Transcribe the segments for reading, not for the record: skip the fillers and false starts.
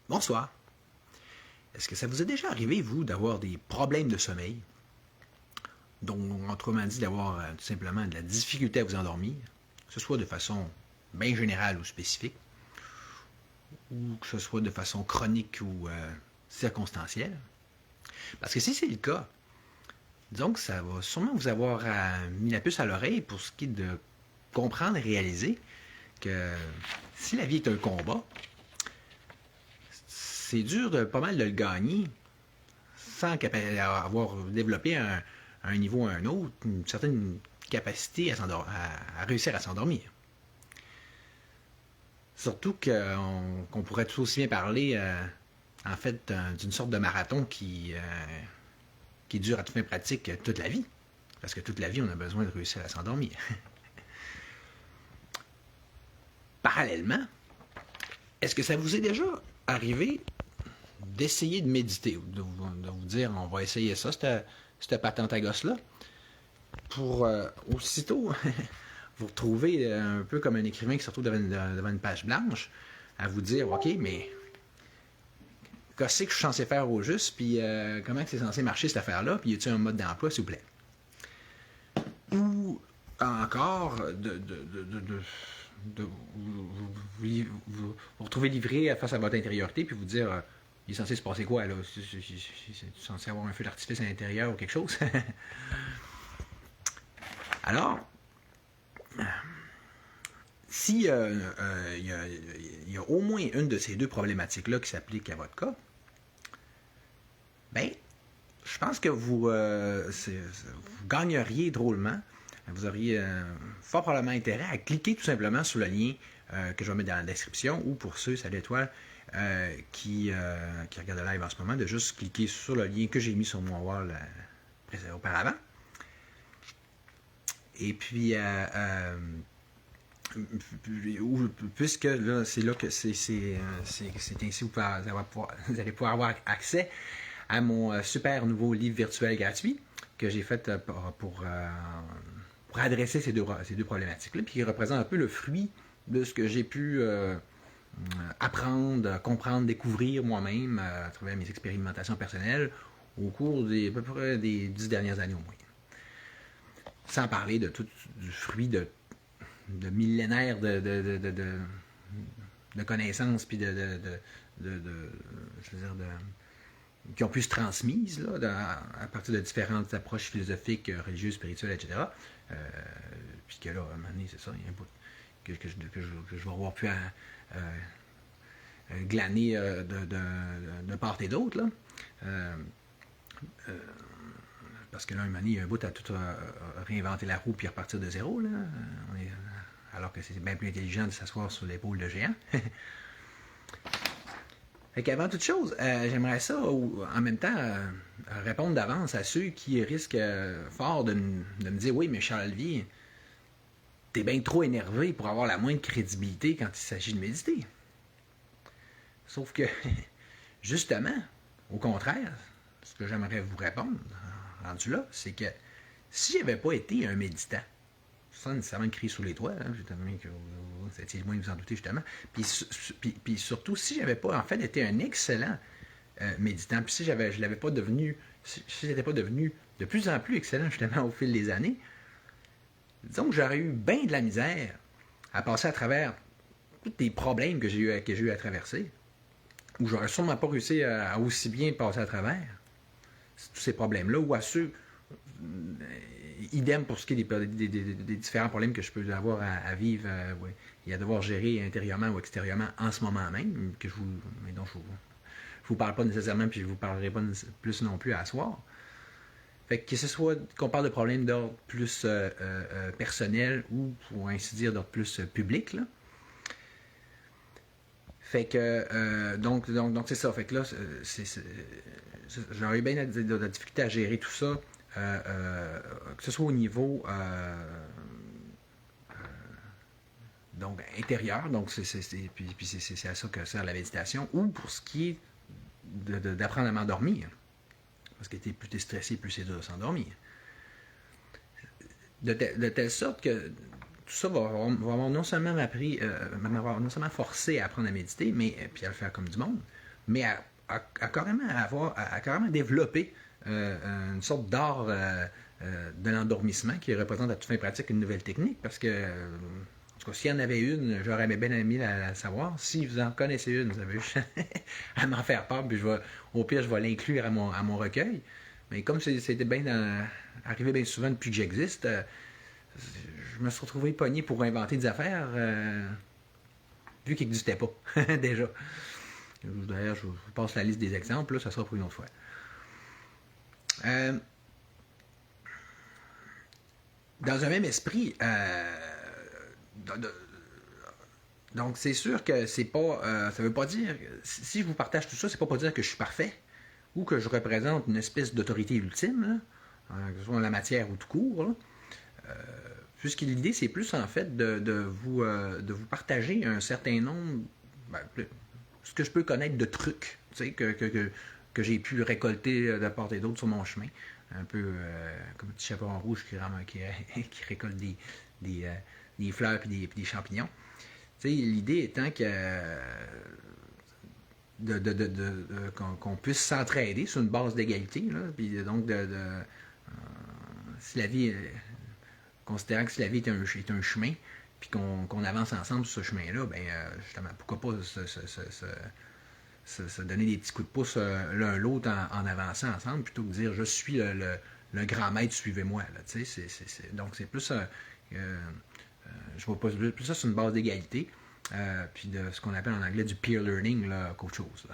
Bonsoir. Est-ce que ça vous est déjà arrivé, vous, d'avoir des problèmes de sommeil, donc, autrement dit, d'avoir tout simplement de la difficulté à vous endormir, que ce soit de façon bien générale ou spécifique, ou que ce soit de façon chronique ou circonstancielle? Parce que si c'est le cas, disons que ça va sûrement vous avoir mis la puce à l'oreille pour ce qui est de comprendre et réaliser que si la vie est un combat, c'est dur de pas mal de le gagner sans avoir développé un niveau à un autre, une certaine capacité à réussir à s'endormir. Surtout qu'on pourrait tout aussi bien parler, en fait, d'une sorte de marathon qui dure à toute fin pratique toute la vie. Parce que toute la vie, on a besoin de réussir à s'endormir. Parallèlement, est-ce que ça vous est déjà arrivé d'essayer de méditer, de vous dire, on va essayer ça, cette patente à gosse-là, pour aussitôt vous retrouver un peu comme un écrivain qui se retrouve devant une page blanche, à vous dire, OK, mais qu'est-ce que je suis censé faire au juste, puis comment c'est censé marcher cette affaire-là, puis y a-t-il un mode d'emploi, s'il vous plaît? Ou encore, vous retrouver livré face à votre intériorité, puis vous dire, il est censé se passer quoi, là? C'est censé avoir un feu d'artifice à l'intérieur ou quelque chose? Alors, si y a au moins une de ces deux problématiques-là qui s'applique à votre cas, ben, je pense que vous gagneriez drôlement. Vous auriez fort probablement intérêt à cliquer tout simplement sur le lien que je vais mettre dans la description, ou pour ceux, ça l'étoile, qui regardent le live en ce moment, de juste cliquer sur le lien que j'ai mis sur mon wall auparavant. Et puis, puisque là, c'est là que c'est ainsi que vous allez pouvoir avoir accès à mon super nouveau livre virtuel gratuit que j'ai fait pour adresser ces deux problématiques-là, puis qui représente un peu le fruit de ce que j'ai pu apprendre, comprendre, découvrir moi-même à travers mes expérimentations personnelles au cours à peu près des 10 dernières années au moins. Sans parler de tout du fruit de millénaires de connaissances puis qui ont pu se transmises là, à partir de différentes approches philosophiques, religieuses, spirituelles, etc. Puis que là, à un moment donné, c'est ça, il y a un bout que je vais avoir pu glaner de part et d'autre. Là. Parce que là, un moment donné, il y a un bout à tout réinventer la roue puis repartir de zéro. Là. Alors que c'est bien plus intelligent de s'asseoir sur l'épaule de géant. Fait qu'avant toute chose, j'aimerais ça, en même temps, répondre d'avance à ceux qui risquent fort de me dire « Oui, mais Charles Olivier, t'es bien trop énervé pour avoir la moindre crédibilité quand il s'agit de méditer. » Sauf que, justement, au contraire, ce que j'aimerais vous répondre, rendu là, c'est que si j'avais pas été un méditant, sans nécessairement crier sous les toits, hein, justement, que vous étiez loin de vous en douter, justement, puis surtout, si j'avais pas, en fait, été un excellent méditant, puis si je l'avais pas devenu, si j'étais pas devenu de plus en plus excellent, justement, au fil des années, disons que j'aurais eu bien de la misère à passer à travers tous les problèmes que j'ai eu à traverser, ou j'aurais sûrement pas réussi à aussi bien passer à travers tous ces problèmes-là, ou à ceux, idem pour ce qui est des différents problèmes que je peux avoir à vivre et à devoir gérer intérieurement ou extérieurement en ce moment même, mais dont je vous parle pas nécessairement, puis je vous parlerai pas plus non plus à soir. Fait que ce soit qu'on parle de problèmes d'ordre plus personnel ou, pour ainsi dire, d'ordre plus public, là. Fait que, donc c'est ça. Fait que là, j'aurais eu bien de la difficulté à gérer tout ça, que ce soit au niveau donc intérieur, donc puis c'est à ça que sert la méditation, ou pour ce qui est d'apprendre à m'endormir. Parce que plus t'es stressé, plus c'est dur de s'endormir. De telle sorte que tout ça va avoir non seulement m'appris, m'avoir non seulement forcé à apprendre à méditer, mais puis à le faire comme du monde, mais à carrément développer une sorte d'art de l'endormissement qui représente à toute fin pratique une nouvelle technique, parce que, en tout cas, s'il y en avait une, j'aurais bien aimé la savoir. Si vous en connaissez une, vous avez juste à m'en faire part, puis au pire, je vais l'inclure à mon recueil. Mais comme c'était arrivé bien souvent depuis que j'existe, je me suis retrouvé pogné pour inventer des affaires vu qu'ils n'existaient pas, déjà. D'ailleurs, je vous passe la liste des exemples, là, ça sera pour une autre fois. Dans un même esprit, donc c'est sûr que c'est pas, ça veut pas dire, si je vous partage tout ça, c'est pas pour dire que je suis parfait ou que je représente une espèce d'autorité ultime, là, que ce soit en la matière ou tout court, là. Puisque l'idée, c'est plus en fait de vous partager un certain nombre, ce que je peux connaître de trucs, tu sais, que j'ai pu récolter de part et d'autre sur mon chemin. Un peu comme un petit chaperon rouge qui récolte des fleurs et des champignons. Tu sais, l'idée étant que qu'on puisse s'entraider sur une base d'égalité, là, puis donc si la vie, considérant que si la vie est un chemin, puis qu'on avance ensemble sur ce chemin-là, ben justement, pourquoi pas se donner des petits coups de pouce l'un l'autre en avançant ensemble, plutôt que de dire je suis le grand maître, suivez-moi. Là, donc c'est plus je vois plus ça sur une base d'égalité, puis de ce qu'on appelle en anglais du peer learning qu'autre chose.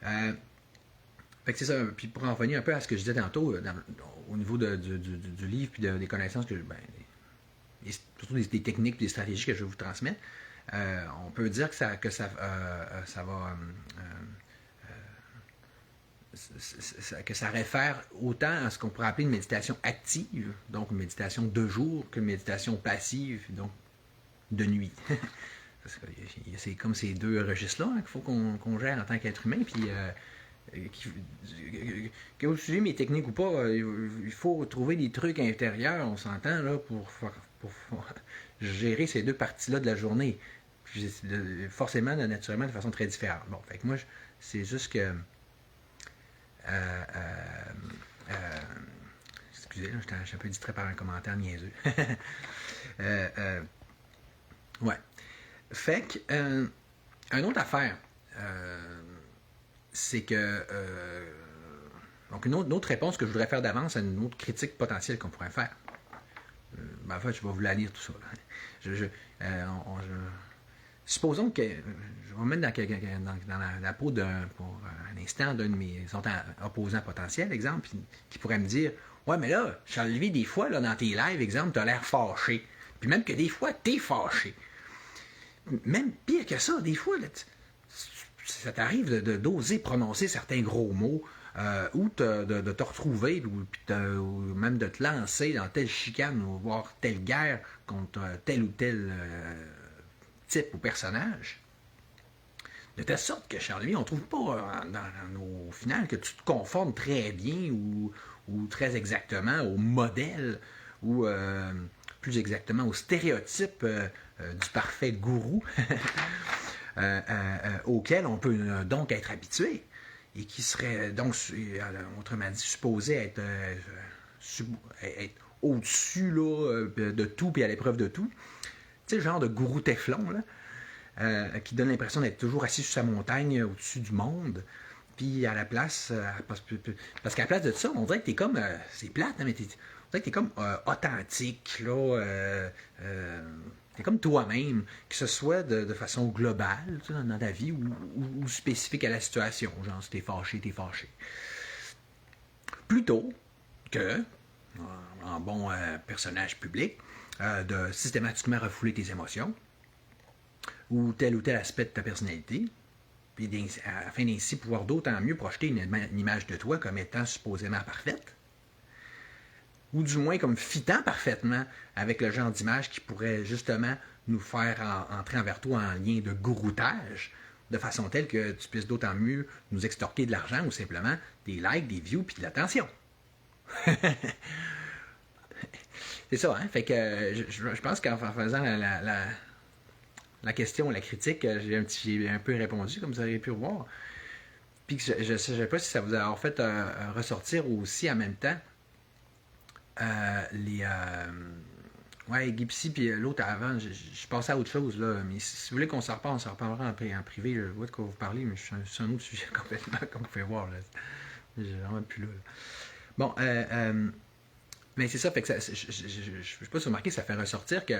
Fait que c'est ça. Puis pour en revenir un peu à ce que je disais tantôt, au niveau du livre puis des connaissances surtout des techniques et des stratégies que je vais vous transmettre, on peut dire que ça va que ça réfère autant à ce qu'on pourrait appeler une méditation active, donc une méditation de jour, qu'une méditation passive, donc de nuit. C'est comme ces deux registres-là qu'il faut qu'on gère en tant qu'être humain, puis que vous suivez mes techniques ou pas, il faut trouver des trucs intérieurs, on s'entend, là, pour gérer ces deux parties-là de la journée. Puis, forcément, naturellement, de façon très différente. Bon, fait que moi, c'est juste que excusez, là, je suis un peu distrait par un commentaire niaiseux. Ouais. Fait que, une autre affaire, c'est que, donc une autre réponse que je voudrais faire d'avance à une autre critique potentielle qu'on pourrait faire. En fait, je vais vous la lire tout ça. Supposons que je vais me mettre dans la peau pour un instant d'un de mes opposants potentiels, exemple, qui pourrait me dire ouais, mais là, Charles-Lévy, des fois, là, dans tes lives, exemple, t'as l'air fâché. Puis même que des fois, t'es fâché. Même pire que ça, des fois, là, ça t'arrive d'oser prononcer certains gros mots ou de te retrouver ou même de te lancer dans telle chicane ou voir telle guerre contre tel ou tel type ou personnage. De telle sorte que, Charlie, on ne trouve pas au final que tu te conformes très bien ou très exactement au modèle ou plus exactement au stéréotype du parfait gourou auquel on peut donc être habitué et qui serait donc, autrement dit, supposé être au-dessus là, de tout et à l'épreuve de tout. Tu sais, le genre de gourou Teflon, là, qui donne l'impression d'être toujours assis sur sa montagne au-dessus du monde. Puis à la place, parce qu'à la place de ça, on dirait que t'es comme, c'est plate, hein, mais on dirait que t'es comme authentique, là, t'es comme toi-même, que ce soit de façon globale, tu sais, dans ta vie, ou spécifique à la situation, genre si t'es fâché, t'es fâché. Plutôt que, en bon personnage public, de systématiquement refouler tes émotions, ou tel aspect de ta personnalité, puis afin d'ainsi pouvoir d'autant mieux projeter une image de toi comme étant supposément parfaite, ou du moins comme fitant parfaitement avec le genre d'image qui pourrait justement nous faire entrer envers toi en lien de gouroutage, de façon telle que tu puisses d'autant mieux nous extorquer de l'argent ou simplement des likes, des views puis de l'attention. C'est ça, hein? Fait que je pense qu'en faisant la question, la critique, j'ai un peu répondu, comme vous avez pu voir. Puis que je ne sais pas si ça vous a fait ressortir aussi en même temps les. Ouais, Gipsy puis l'autre avant, je passais à autre chose, là. Mais si vous voulez qu'on s'en reparle, on s'en reparlera en privé. Je vois de quoi vous parlez, mais c'est un autre sujet complètement, comme vous pouvez voir. Là. J'ai vraiment plus là. Bon, mais c'est ça, fait que ça, je ne sais pas si vous remarquez, ça fait ressortir que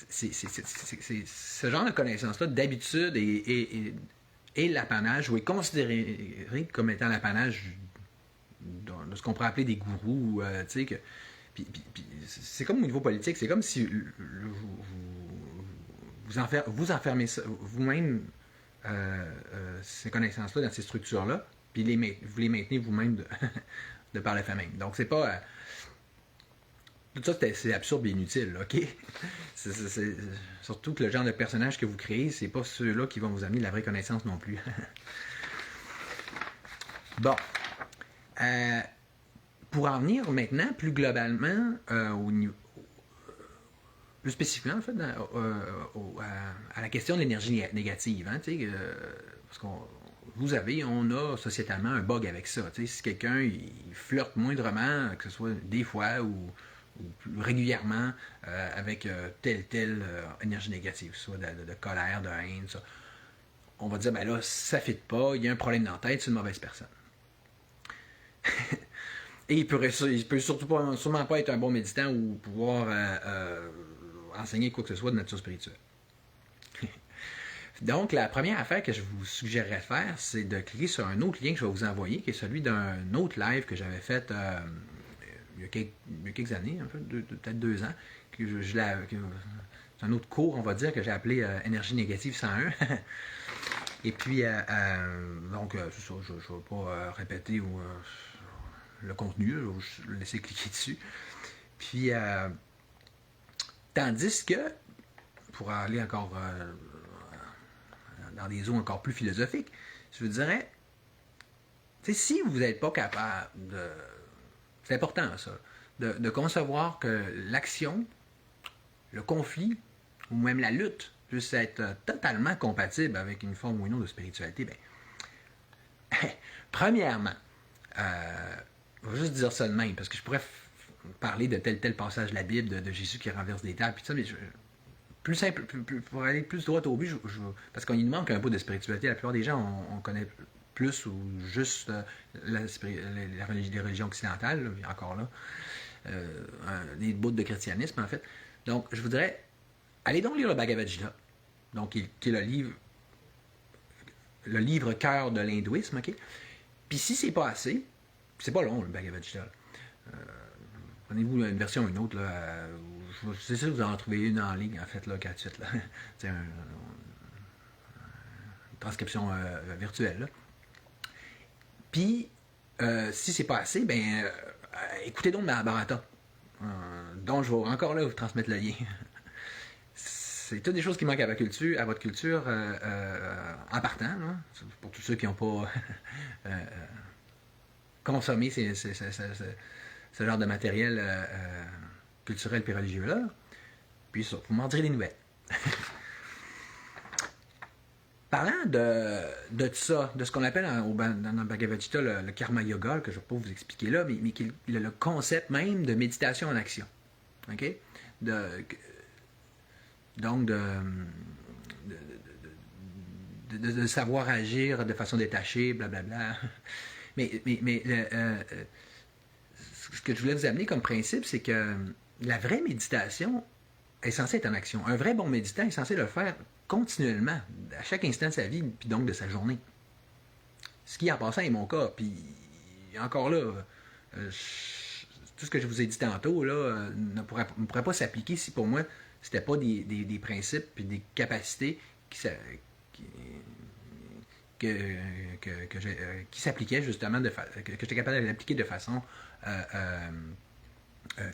ce genre de connaissance-là, d'habitude, est l'apanage, ou est considéré comme étant l'apanage de ce qu'on pourrait appeler des gourous, tu sais, que. Puis c'est comme au niveau politique, c'est comme si vous enfermez vous-même ces connaissances-là dans ces structures-là, puis vous les maintenez vous-même de par le fait même. Donc c'est pas. Tout ça, c'est absurde et inutile, là, OK? Surtout que le genre de personnage que vous créez, c'est pas ceux-là qui vont vous amener de la vraie connaissance non plus. Bon. Pour en venir maintenant, plus globalement, au niveau, plus spécifiquement, en fait, à la question de l'énergie négative. Hein, parce on a sociétalement un bug avec ça. Si quelqu'un il flirte moindrement, que ce soit des fois ou plus régulièrement, avec telle énergie négative, soit de colère, de haine, ça, on va dire, ben là, ça ne fit pas, il y a un problème dans la tête, c'est une mauvaise personne. Et il peut sûrement pas être un bon méditant ou pouvoir enseigner quoi que ce soit de nature spirituelle. Donc, la première affaire que je vous suggérerais de faire, c'est de cliquer sur un autre lien que je vais vous envoyer, qui est celui d'un autre live que j'avais fait il y a quelques années, en fait, peut-être 2 ans. C'est un autre cours, on va dire, que j'ai appelé Énergie négative 101. Et puis, donc, c'est ça, je ne vais pas répéter le contenu, je vais juste le laisser cliquer dessus. Puis, tandis que, pour aller encore dans des eaux encore plus philosophiques, je vous dirais, si vous n'êtes pas capable de... C'est important, ça, de concevoir que l'action, le conflit, ou même la lutte, puisse être totalement compatible avec une forme ou une autre de spiritualité, bien, premièrement, je vais juste dire ça de même, parce que je pourrais parler de tel passage de la Bible, de Jésus qui renverse des tables, puis ça, mais plus simple, pour aller plus droit au but, parce qu'il nous manque un peu de spiritualité. La plupart des gens, on connaît plus ou juste les religions occidentales, là, encore là, des bouts de christianisme, en fait. Donc, je voudrais, allez donc lire le Bhagavad Gita, donc, qui est le livre cœur de l'hindouisme, OK? Puis si c'est pas assez, c'est pas long, le Bhagavad Gita. Prenez-vous une version ou une autre, là. C'est sûr que vous en trouvez une en ligne, en fait, là, gratuite, là. C'est une transcription virtuelle, là. Puis, si c'est pas assez, ben, écoutez donc Mahabharata, dont je vais encore là vous transmettre le lien. C'est toutes des choses qui manquent à votre culture, en partant, là, pour tous ceux qui n'ont pas consommé ce genre de matériel culturel et religieux-là. Puis ça, vous m'en direz des nouvelles. Parlant de ça, de ce qu'on appelle dans le Bhagavad Gita le karma yoga, que je ne vais pas vous expliquer là, mais qui est le concept même de méditation en action. OK? Donc, de savoir agir de façon détachée, blablabla. Mais ce que je voulais vous amener comme principe, c'est que la vraie méditation est censée être en action. Un vrai bon méditant est censé le faire continuellement, à chaque instant de sa vie, puis donc de sa journée. Ce qui, en passant, est mon cas. Puis, encore là, tout ce que je vous ai dit tantôt, là, ne pourrait pas s'appliquer si pour moi, c'était pas des principes et des capacités qui s'appliquaient justement, que j'étais capable d'appliquer de façon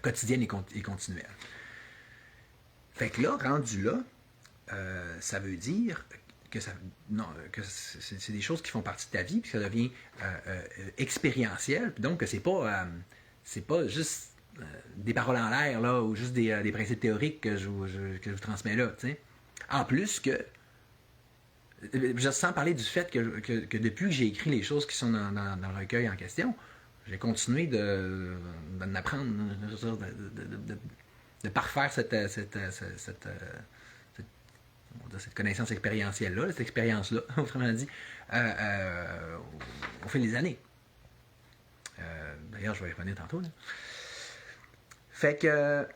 quotidienne et continuelle. Fait que là, rendu là, ça veut dire que c'est des choses qui font partie de ta vie, puis ça devient expérientiel, puis donc que c'est pas juste des paroles en l'air, là, ou juste des principes théoriques que je vous transmets là, tu sais. En plus que, sans parler du fait que depuis que j'ai écrit les choses qui sont dans le recueil en question, j'ai continué d'en apprendre, de parfaire cette connaissance expérientielle-là, cette expérience-là, autrement dit, au fil des années. D'ailleurs, je vais y revenir tantôt. Là. Fait que,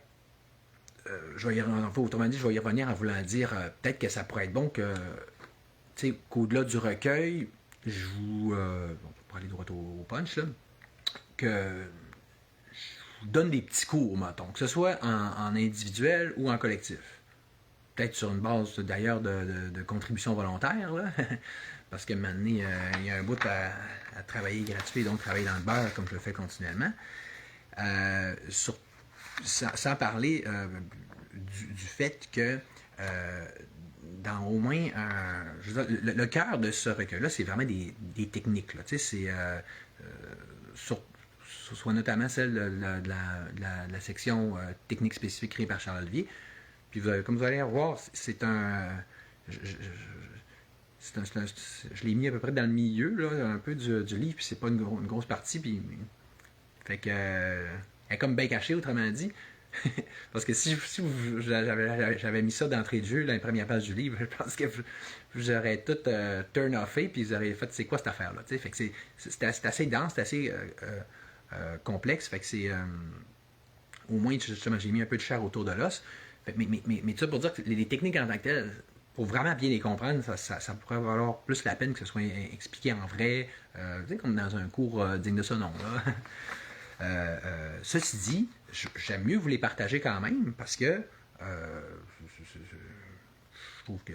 autrement dit, je vais y revenir en voulant dire, peut-être que ça pourrait être bon qu'au-delà du recueil, je vous, pour aller droit au punch, là, que je vous donne des petits cours, mettons, que ce soit en individuel ou en collectif. Peut-être sur une base d'ailleurs de contribution volontaire, là. Parce que maintenant, il y a un bout à travailler gratuit, donc travailler dans le beurre comme je le fais continuellement. Sans parler du fait que dans au moins le cœur de ce recueil-là, c'est vraiment des techniques. Là. C'est soit notamment celle de la section technique spécifique créée par Charles Olivier. Puis comme vous allez voir, c'est un. Je l'ai mis à peu près dans le milieu, là, un peu du livre, puis c'est pas une grosse partie, puis. Fait que. Elle est comme bien cachée, autrement dit. Parce que si j'avais mis ça d'entrée de jeu, dans les premières pages du livre, je pense que j'aurais tout turn-offé, puis ils auraient fait c'est quoi cette affaire-là. Fait que c'est assez dense, c'est assez complexe. Fait que c'est. Au moins, justement, j'ai mis un peu de chair autour de l'os. Mais tout ça pour dire que les techniques en tant que telles, pour vraiment bien les comprendre, ça pourrait valoir plus la peine que ce soit expliqué en vrai, comme dans un cours digne de ce nom. Là. Ceci dit, j'aime mieux vous les partager quand même parce que je trouve que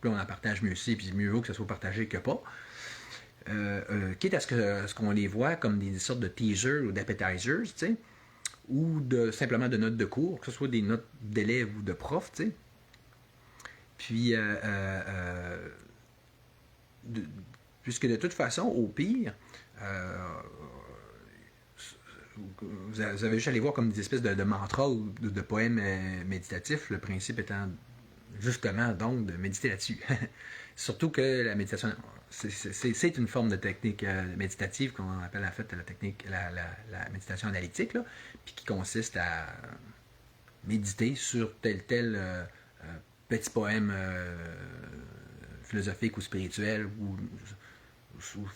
plus on en partage, mieux c'est, puis mieux vaut que ça soit partagé que pas. Quitte à ce qu'on les voit comme des sortes de teasers ou d'appetizers, tu sais, ou simplement de notes de cours, que ce soit des notes d'élèves ou de profs, tu sais. Puis, puisque de toute façon, au pire, vous avez juste à aller voir comme des espèces de mantras ou de poèmes méditatifs, le principe étant justement donc de méditer là-dessus. Surtout que la méditation, c'est une forme de technique méditative qu'on appelle en fait la méditation analytique, là, puis qui consiste à méditer sur tel petit poème philosophique ou spirituel ou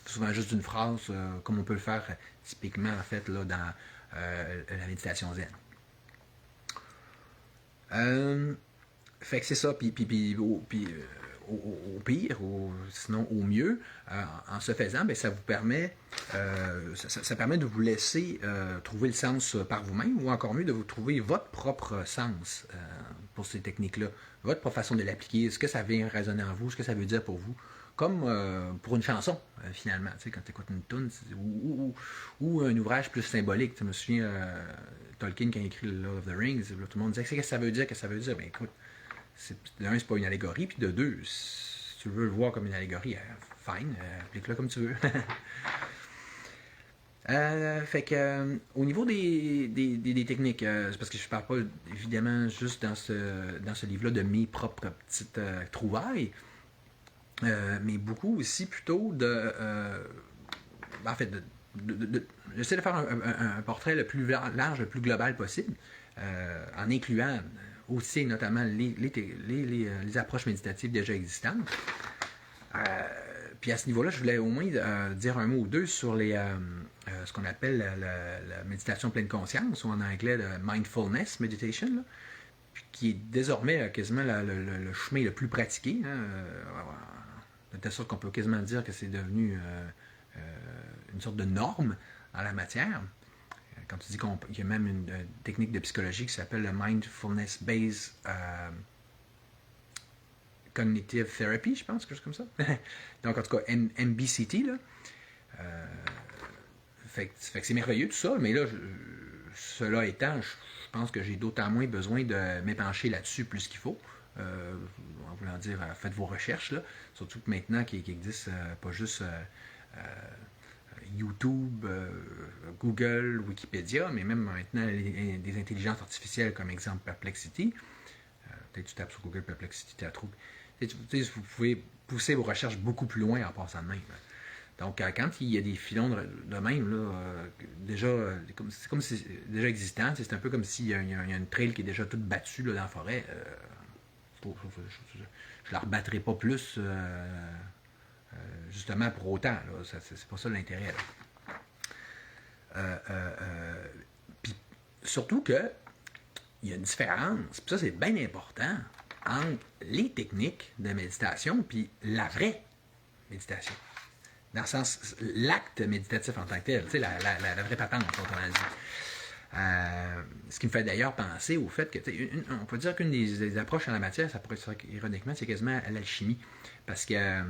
souvent juste une phrase comme on peut le faire typiquement en fait là, dans la méditation zen. Fait que c'est ça, puis au pire, ou sinon au mieux, en ce faisant, ben, ça vous permet, ça permet de vous laisser trouver le sens par vous-même, ou encore mieux, de vous trouver votre propre sens pour ces techniques-là, votre propre façon de l'appliquer, ce que ça vient résonner en vous, ce que ça veut dire pour vous, comme pour une chanson, finalement, tu sais, quand tu écoutes une tune ou un ouvrage plus symbolique. Je me souviens, Tolkien, quand il a écrit Lord of the Rings, tout le monde disait qu'est-ce que ça veut dire, qu'est-ce que ça veut dire. Ben écoute, de un, c'est pas une allégorie, puis de deux, si tu veux le voir comme une allégorie, fine, applique-le comme tu veux. Fait que au niveau des techniques, c'est parce que je parle pas évidemment juste dans ce livre-là de mes propres petites trouvailles, mais beaucoup aussi plutôt en fait, j'essaie de faire un portrait le plus large, le plus global possible, en incluant aussi notamment les approches méditatives déjà existantes. Puis à ce niveau-là, je voulais au moins dire un mot ou deux sur ce qu'on appelle la méditation pleine conscience, ou en anglais le mindfulness meditation, là, qui est désormais quasiment le chemin le plus pratiqué. Hein, de telle sorte qu'on peut quasiment dire que c'est devenu une sorte de norme en la matière. Quand tu dis qu'il y a même une technique de psychologie qui s'appelle le Mindfulness-Based Cognitive Therapy, je pense, quelque chose comme ça. Donc, en tout cas, MBCT, là. Fait que c'est merveilleux tout ça, mais là, cela étant, je pense que j'ai d'autant moins besoin de m'épancher là-dessus plus qu'il faut. En voulant dire, faites vos recherches, là. Surtout que maintenant, qu'il existe pas juste YouTube, Google, Wikipédia, mais même maintenant des intelligences artificielles comme exemple Perplexity. Peut-être que tu tapes sur Google Perplexity, tu trouves. Vous pouvez pousser vos recherches beaucoup plus loin en passant de même. Donc, quand il y a des filons de même, là, déjà, c'est comme si c'est déjà existant. C'est un peu comme s'il y a une trail qui est déjà toute battue là, dans la forêt. Je ne la rebattrai pas plus, justement, pour autant. C'est pas ça l'intérêt. Puis, surtout que il y a une différence, puis ça, c'est bien important, entre les techniques de méditation puis la vraie méditation. Dans le sens, l'acte méditatif en tant que tel, tu sais, la vraie patente, comme on a dit. Ce qui me fait d'ailleurs penser au fait que, on peut dire qu'une des approches en la matière, ça pourrait être ironiquement, c'est quasiment l'alchimie. Parce que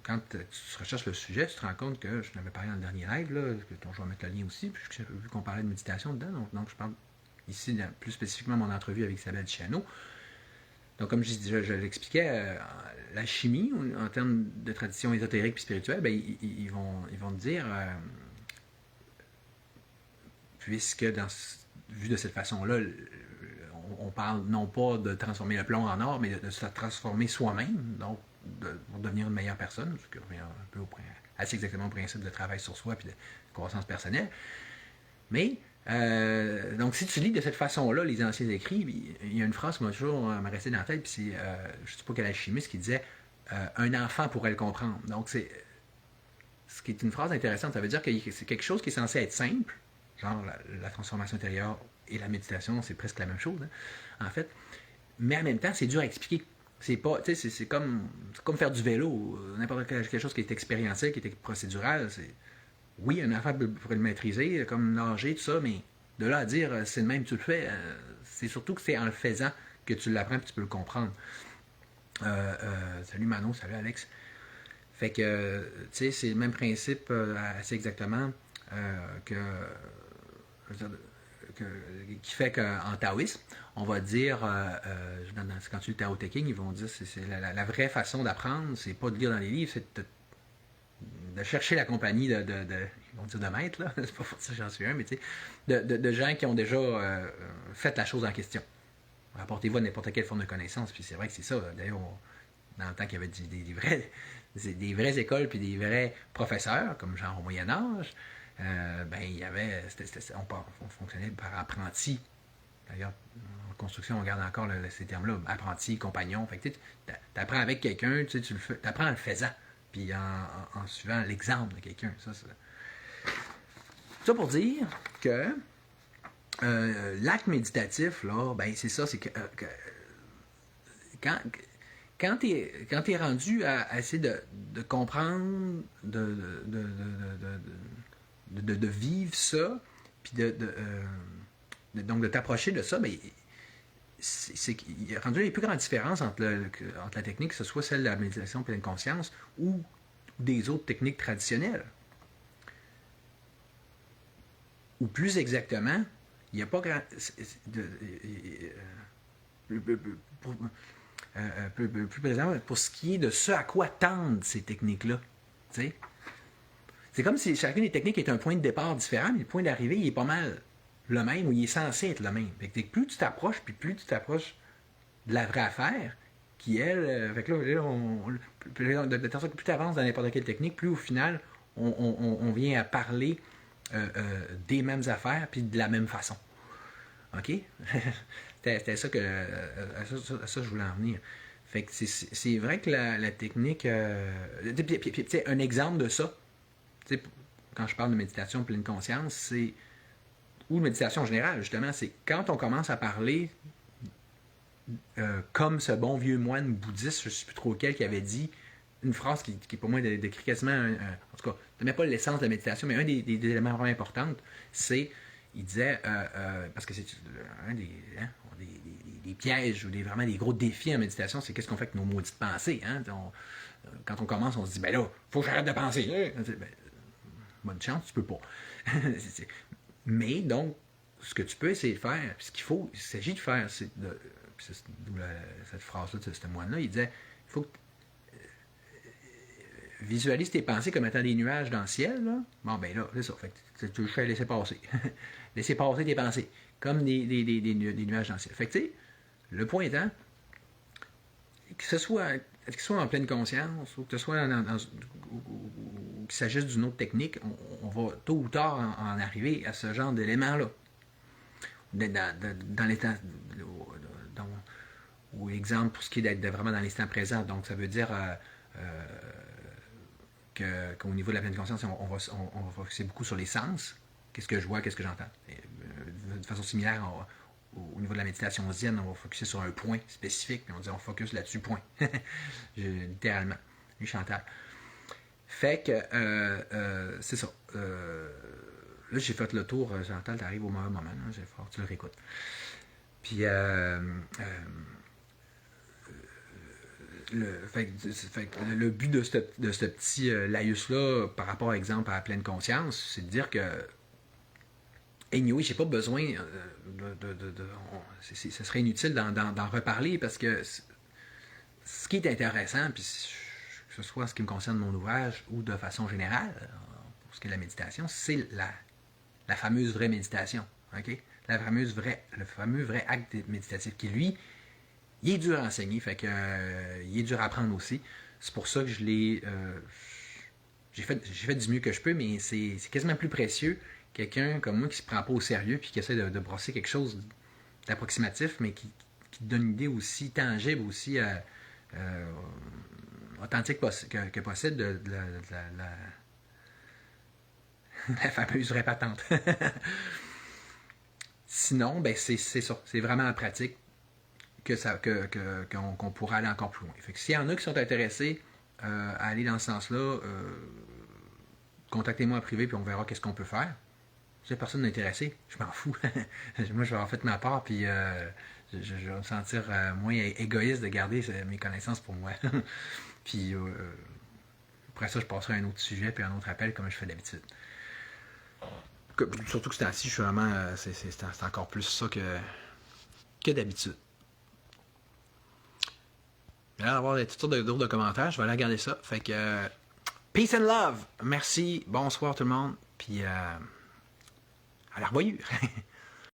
quand tu recherches le sujet, tu te rends compte que, je n'avais parlé dans le dernier live, là, dont je vais mettre le lien aussi, puis vu qu'on parlait de méditation dedans, donc je parle ici plus spécifiquement mon entrevue avec Isabelle Chiano. Donc, comme je l'expliquais, la chimie, en termes de tradition ésotérique et spirituelle, ben, ils vont te dire, puisque vu de cette façon-là, on parle non pas de transformer le plomb en or, mais de se transformer soi-même, donc pour devenir une meilleure personne, ce qui revient un peu assez exactement au principe de travail sur soi et de croissance personnelle. Mais donc, si tu lis de cette façon-là les anciens écrits, il y a une phrase qui m'a toujours resté dans la tête, puis c'est, je ne sais pas quel alchimiste qui disait un enfant pourrait le comprendre. Donc, c'est ce qui est une phrase intéressante. Ça veut dire que c'est quelque chose qui est censé être simple, genre la transformation intérieure et la méditation, c'est presque la même chose, hein, en fait. Mais en même temps, c'est dur à expliquer. C'est pas, tu sais, c'est comme faire du vélo, n'importe quelque chose qui est expérientiel, qui est procédural. Oui, un enfant pourrait le maîtriser, comme nager, tout ça, mais de là à dire c'est le même, tu le fais, c'est surtout que c'est en le faisant que tu l'apprends et que tu peux le comprendre. Salut Mano, salut Alex. Fait que, tu sais, c'est le même principe assez exactement qui fait qu'en taoïsme, on va dire, quand tu lis le Tao Te Ching, ils vont dire c'est la vraie façon d'apprendre, c'est pas de lire dans les livres, c'est de chercher la compagnie ils vont dire de maître, là, c'est pas pour ça que j'en suis un, mais tu sais, de gens qui ont déjà fait la chose en question. Rapportez-vous à n'importe quelle forme de connaissance, puis c'est vrai que c'est ça. D'ailleurs, dans le temps qu'il y avait des vraies écoles puis des vrais professeurs, comme genre au Moyen-Âge, ben, il y avait. On fonctionnait par apprenti. D'ailleurs, en construction, on garde encore ces termes-là, apprenti, compagnon. Fait que tu apprends avec quelqu'un, tu apprends en le faisant, puis en suivant l'exemple de quelqu'un. Ça pour dire que l'acte méditatif, là, ben c'est ça, c'est que quand tu es rendu à essayer de comprendre, de vivre ça, puis donc de t'approcher de ça, ben, il y a rendu les plus grandes différences entre la technique, que ce soit celle de la méditation pleine conscience ou des autres techniques traditionnelles. Ou plus exactement, il n'y a pas grand. Plus présent pour ce qui est de ce à quoi tendent ces techniques-là. T'sais? C'est comme si chacune des techniques est un point de départ différent, mais le point d'arrivée, il est pas mal le même, ou il est censé être le même. Fait que plus tu t'approches, puis plus tu t'approches de la vraie affaire, qui, elle, fait que là, de toute façon, plus tu avances dans n'importe quelle technique, plus au final, on vient à parler des mêmes affaires, puis de la même façon. OK? C'était ça que ça je voulais en venir. Fait que c'est vrai que la technique... un exemple de ça, quand je parle de méditation pleine conscience, c'est... Ou de méditation en général, justement, c'est quand on commence à parler comme ce bon vieux moine bouddhiste, je ne sais plus trop lequel, qui avait dit une phrase qui pour moi décrit quasiment... en tout cas, ne met pas l'essence de la méditation, mais un des éléments vraiment importants, c'est... Il disait, parce que c'est un des pièges ou vraiment des gros défis en méditation, c'est qu'est-ce qu'on fait avec nos maudites pensées. Hein? Quand on commence, on se dit, ben là, il faut que j'arrête de penser. Ben, bonne chance, tu peux pas. Mais donc, ce que tu peux essayer de faire, puis ce qu'il faut, il s'agit de faire, c'est cette phrase-là de ce moine-là, il disait, il faut que visualise tes pensées comme étant des nuages dans le ciel. Là. Bon, ben là, c'est ça. Fait que tu fais laisser passer. Laisser passer tes pensées, comme des nuages dans le ciel. Fait que, tu sais, Le point étant, que ce soit en pleine conscience ou que ce soit ou qu'il s'agisse d'une autre technique, on va tôt ou tard en arriver à ce genre d'éléments-là. Dans l'état, ou exemple pour ce qui est d'être vraiment dans l'instant présent. Donc ça veut dire qu'au niveau de la pleine conscience, on va focuser beaucoup sur les sens. Qu'est-ce que je vois, qu'est-ce que j'entends. De façon similaire, au niveau de la méditation zen, on va focuser sur un point spécifique, puis on dit on focus là-dessus, point. Littéralement. Lui, Chantal. Fait que, c'est ça. Là, j'ai fait le tour. Chantal, t'arrives au meilleur moment. Hein, j'ai fort, tu le réécoutes. Puis, le but de ce petit laïus-là, par rapport, par exemple, à la pleine conscience, c'est de dire que anyway, j'ai pas besoin ce serait inutile d'en reparler parce que ce qui est intéressant, puis que ce soit en ce qui me concerne mon ouvrage ou de façon générale, pour ce qui est de la méditation, c'est la fameuse vraie méditation. Okay? Le fameux vrai acte méditatif qui, lui, il est dur à enseigner, fait que il est dur à apprendre aussi. C'est pour ça que je l'ai. J'ai fait du mieux que je peux, mais c'est quasiment plus précieux quelqu'un comme moi qui se prend pas au sérieux puis qui essaie de brosser quelque chose d'approximatif, mais qui donne une idée aussi tangible, aussi authentique que possible de la fameuse vraie patente. Sinon, ben c'est ça. C'est vraiment en pratique qu'on pourra aller encore plus loin. Fait que s'il y en a qui sont intéressés à aller dans ce sens-là, contactez-moi en privé puis on verra qu'est-ce qu'on peut faire. Si la personne n'est intéressée, je m'en fous. Moi, je vais avoir fait ma part puis je vais me sentir moins égoïste de garder mes connaissances pour moi. Puis après ça, je passerai à un autre sujet puis un autre appel comme je fais d'habitude. Surtout que c'est assis, je suis vraiment. C'est encore plus ça que d'habitude. Il va y avoir toutes sortes d'autres commentaires. Je vais aller regarder ça. Fait que. Peace and love. Merci. Bonsoir tout le monde. Puis. À la revoyure.